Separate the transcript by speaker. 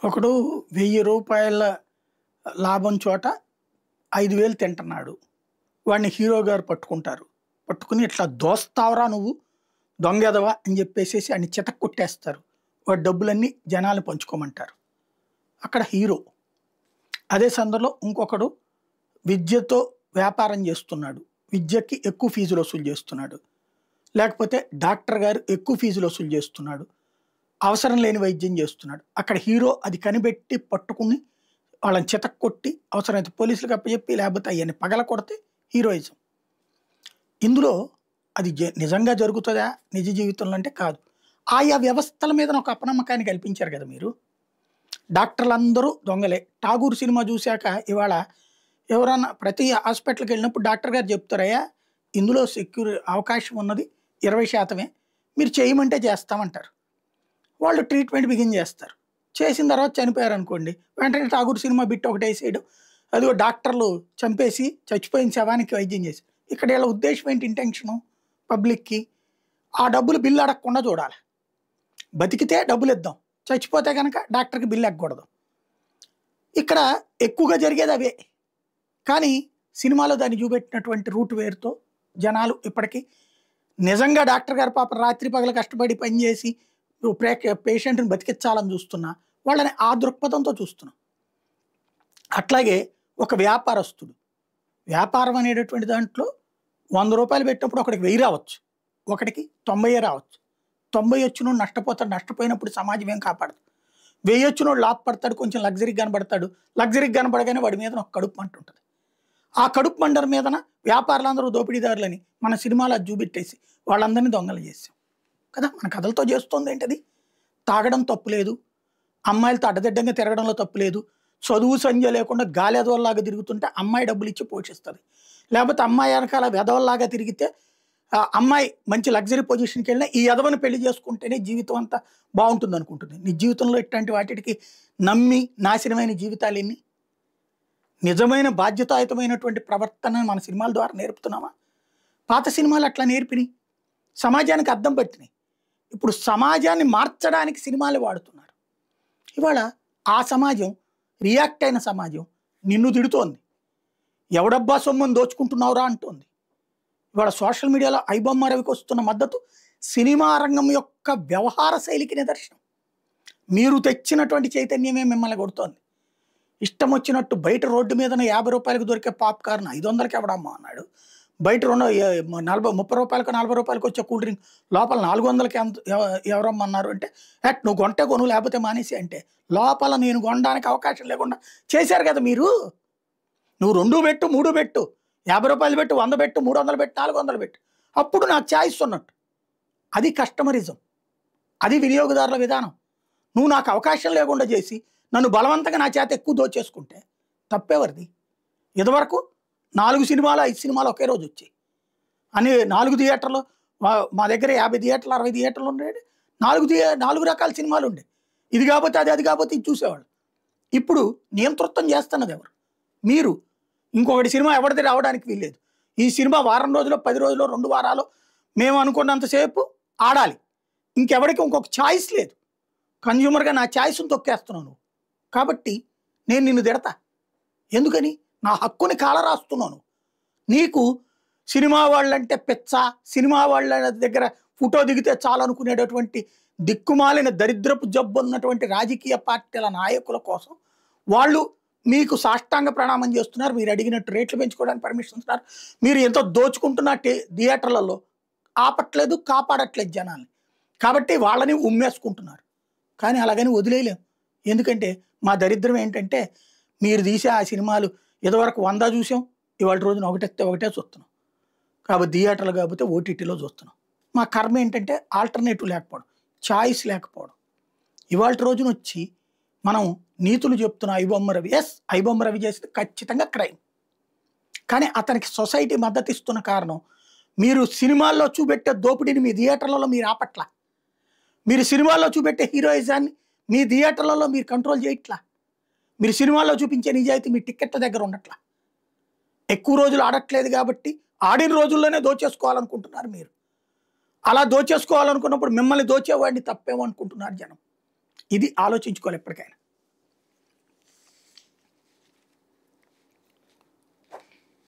Speaker 1: ఒకడు రూ. 1000 లాభం చోట 5000 తింటున్నాడు. వాడిని హీరో గారు పట్టుకుంటారు. పట్టుకుని "ఇట్లా దోస్తావరా నువ్వు దొంగెదవా" అని చెప్పేసేసి ఆడిని చితక్కొట్టేస్తారు. వాడి డబ్బులన్నీ జనాలు పంచుకోమంటారు. అక్కడ హీరో. అదే సందర్భంలో ఇంకొకడు విద్యతో వ్యాపారం చేస్తున్నాడు. విద్యకి ఎక్కువ ఫీజులు వసూలు చేస్తున్నాడు. లేకపోతే డాక్టర్ గారు ఎక్కువ ఫీజులు వసూలు చేస్తున్నాడు. అవసరం లేని వైద్యం చేస్తున్నాడు. అక్కడ హీరో అది కనిపెట్టి పట్టుకుని వాళ్ళని చితక్కొట్టి అవసరమైతే పోలీసులకు అప్పచెప్పి లేకపోతే అవన్నీ పగలకొడితే హీరోయిజం. ఇందులో అది నిజంగా జరుగుతుందా నిజ జీవితంలో అంటే కాదు. ఆయా వ్యవస్థల మీద ఒక అపనమ్మకాన్ని కల్పించారు కదా మీరు. డాక్టర్లందరూ దొంగలే. 'ఠాగూర్' సినిమా చూశాక ఇవాళ ఎవరన్నా ప్రతి హాస్పిటల్కి వెళ్ళినప్పుడు డాక్టర్ గారు చెప్తారయ్యా ఇందులో అవకాశం ఉన్నది 20% మీరు చేయమంటే చేస్తామంటారు. వాళ్ళు ట్రీట్మెంట్ బిగిన్ చేస్తారు. చేసిన తర్వాత చనిపోయారు అనుకోండి, వెంటనే 'ఠాగూర్' సినిమా బిట్ ఒకటి వేసేయడం. అదిగో డాక్టర్లు చంపేసి చచ్చిపోయిన శవానికి వైద్యం చేసి. ఇక్కడ వీళ్ళ ఉద్దేశం ఏంటి? ఇంటెన్షను పబ్లిక్కి ఆ డబ్బులు బిల్లు అడగకుండా చూడాలి. బతికితే డబ్బులు ఇద్దాం, చచ్చిపోతే కనుక డాక్టర్కి బిల్లు ఎక్కకూడదు. ఇక్కడ ఎక్కువగా జరిగేది అవే. కానీ సినిమాలో దాన్ని చూపెట్టినటువంటి రూట్ వేరుతో జనాలు ఇప్పటికీ నిజంగా డాక్టర్ గారు పాప రాత్రి పగలు కష్టపడి పనిచేసి పేషెంట్ని బతికించాలని చూస్తున్నా వాళ్ళని ఆ దృక్పథంతో చూస్తున్నాం. అట్లాగే ఒక వ్యాపారస్తుడు వ్యాపారం అనేటటువంటి దాంట్లో 100 రూపాయలు పెట్టినప్పుడు ఒకటికి 1000 రావచ్చు, ఒకటికి 90 రావచ్చు. 90 వచ్చినోడు నష్టపోతాడు. నష్టపోయినప్పుడు సమాజం ఏం కాపాడదు. 1000 వచ్చినోడు లాభపడతాడు, కొంచెం లగ్జరీగా కనబడతాడు. లగ్జరీగా కనబడగానే వాడి మీద ఒక కడుపు మంట ఉంటుంది. ఆ కడుపు మండర్ మీదన వ్యాపారులందరూ దోపిడీదారులని మన సినిమాలో చూపెట్టేసి వాళ్ళందరినీ దొంగలు చేసాం కదా. మన కథలతో చేస్తుంది ఏంటది? తాగడం తప్పు లేదు, అమ్మాయిలతో అడ్డదిడ్డంగా తిరగడంలో తప్పు లేదు. చదువు సంధ్య లేకుండా గాలి ఎదవల్లాగా తిరుగుతుంటే అమ్మాయి డబ్బులు ఇచ్చి పోషిస్తుంది. లేకపోతే అమ్మాయి వెనకాల వెదవల్లాగా తిరిగితే అమ్మాయి మంచి లగ్జరీ పొజిషన్కి వెళ్ళినా ఈ ఎదవని పెళ్లి చేసుకుంటేనే జీవితం అంతా బాగుంటుంది అనుకుంటుంది. నీ జీవితంలో ఇట్లాంటి వాటికి నమ్మి నాశనమైన జీవితాలు ఎన్ని? నిజమైన బాధ్యతాయుతమైనటువంటి ప్రవర్తనను మన సినిమాల ద్వారా నేర్పుతున్నామా? పాత సినిమాలు అట్లా నేర్పినాయి, సమాజానికి అద్దం పట్టినాయి. ఇప్పుడు సమాజాన్ని మార్చడానికి సినిమాలు వాడుతున్నారు. ఇవాళ ఆ సమాజం రియాక్ట్ అయిన సమాజం నిన్ను తిడుతోంది. ఎవడబ్బా సొమ్మని దోచుకుంటున్నావురా అంటోంది. ఇవాళ సోషల్ మీడియాలో ఐబొమ్మ రవికి వస్తున్న మద్దతు సినిమా రంగం యొక్క వ్యవహార శైలికి నిదర్శనం. మీరు తెచ్చినటువంటి చైతన్యమే మిమ్మల్ని కొడుతోంది. ఇష్టం వచ్చినట్టు బయట రోడ్డు మీద 50 రూపాయలకు దొరికే పాప్కార్న్ 500కి ఎవడమ్మా అన్నాడు. బయట 30 రూపాయలకు 40 రూపాయలకు వచ్చే కూల్ డ్రింక్ లోపల 400కి ఎవరమ్మన్నారు అంటే నువ్వు కొంటే కొను లేకపోతే మానేసి అంటే లోపల నేను కొనడానికి అవకాశం లేకుండా చేశారు కదా మీరు. నువ్వు 2 పెట్టు 3 పెట్టు, 50 రూపాయలు పెట్టు, 100 పెట్టు, 300 పెట్టు, 400 పెట్టు, అప్పుడు నాకు ఛాయిస్ ఉన్నట్టు. అది కస్టమరిజం, అది వినియోగదారుల విధానం. నువ్వు నాకు అవకాశం లేకుండా చేసి నన్ను బలవంతంగా నా చేత ఎక్కువ దోచేసుకుంటే తప్పేవరిది? ఇదివరకు 4 సినిమాలు 5 సినిమాలు ఒకే రోజు వచ్చాయి అని 4 థియేటర్లు మా దగ్గర 50 థియేటర్లు 60 థియేటర్లు ఉండేవి. 4 రకాల సినిమాలు ఉండే. ఇది కాకపోతే అది, అది కాకపోతే ఇది చూసేవాళ్ళు. ఇప్పుడు నియంతృత్వం చేస్తున్నది ఎవరు? మీరు. ఇంకొకటి సినిమా ఎవరిది రావడానికి వీల్లేదు. ఈ సినిమా వారం రోజులు 10 రోజులు 2 వారాలు మేము అనుకున్నంతసేపు ఆడాలి. ఇంకెవరికి ఇంకొక ఛాయిస్ లేదు. కన్జ్యూమర్గా నా ఛాయిస్ని తొక్కేస్తున్నావు నువ్వు. కాబట్టి నేను నిన్ను తిడతా. ఎందుకని? నా హక్కుని కాలరాస్తున్నాను. నీకు సినిమా వాళ్ళంటే పెచ్చ, సినిమా వాళ్ళ దగ్గర ఫోటో దిగితే చాలనుకునేటటువంటి దిక్కుమాలిన దరిద్రపు జబ్బు ఉన్నటువంటి రాజకీయ పార్టీల నాయకుల కోసం వాళ్ళు మీకు సాష్టాంగ ప్రణామం చేస్తున్నారు. మీరు అడిగినట్టు రేట్లు పెంచుకోవడానికి పర్మిషన్ ఇస్తున్నారు. మీరు ఎంతో దోచుకుంటున్న థియేటర్లలో ఆపట్లేదు, కాపాడట్లేదు జనాల్ని. కాబట్టి వాళ్ళని ఉమ్మేసుకుంటున్నారు. కానీ అలాగని వదిలేయలేం. ఎందుకంటే మా దరిద్రం ఏంటంటే మీరు తీసే ఆ సినిమాలు ఇదివరకు 100 చూసాం, ఇవాళ రోజున ఒకటే చూస్తున్నాం. కాబట్టి థియేటర్లు కాకపోతే ఓటీటీలో చూస్తున్నాం. మా కర్మ ఏంటంటే ఆల్టర్నేటివ్ లేకపోవడం, ఛాయిస్ లేకపోవడం. ఇవాళ రోజున వచ్చి మనం నీతులు చెప్తున్న ఐబొమ్మ రవి, ఐబొమ్మ రవి చేస్తే ఖచ్చితంగా క్రైమ్. కానీ అతనికి సొసైటీ మద్దతు ఇస్తున్న కారణం మీరు సినిమాల్లో చూపెట్టే దోపిడీని మీ థియేటర్లలో మీరు ఆపట్లా. మీరు సినిమాల్లో చూపెట్టే హీరోయిజాన్ని మీ థియేటర్లలో మీరు కంట్రోల్ చేయట్లా. మీరు సినిమాల్లో చూపించే నిజాయితీ మీ టిక్కెట్ల దగ్గర ఉండట్లా. ఎక్కువ రోజులు ఆడట్లేదు కాబట్టి ఆడిన రోజుల్లోనే దోచేసుకోవాలనుకుంటున్నారు మీరు. అలా దోచేసుకోవాలనుకున్నప్పుడు మిమ్మల్ని దోచేవాడిని తప్పేమో అనుకుంటున్నారు జనం. ఇది ఆలోచించుకోవాలి ఎప్పటికైనా.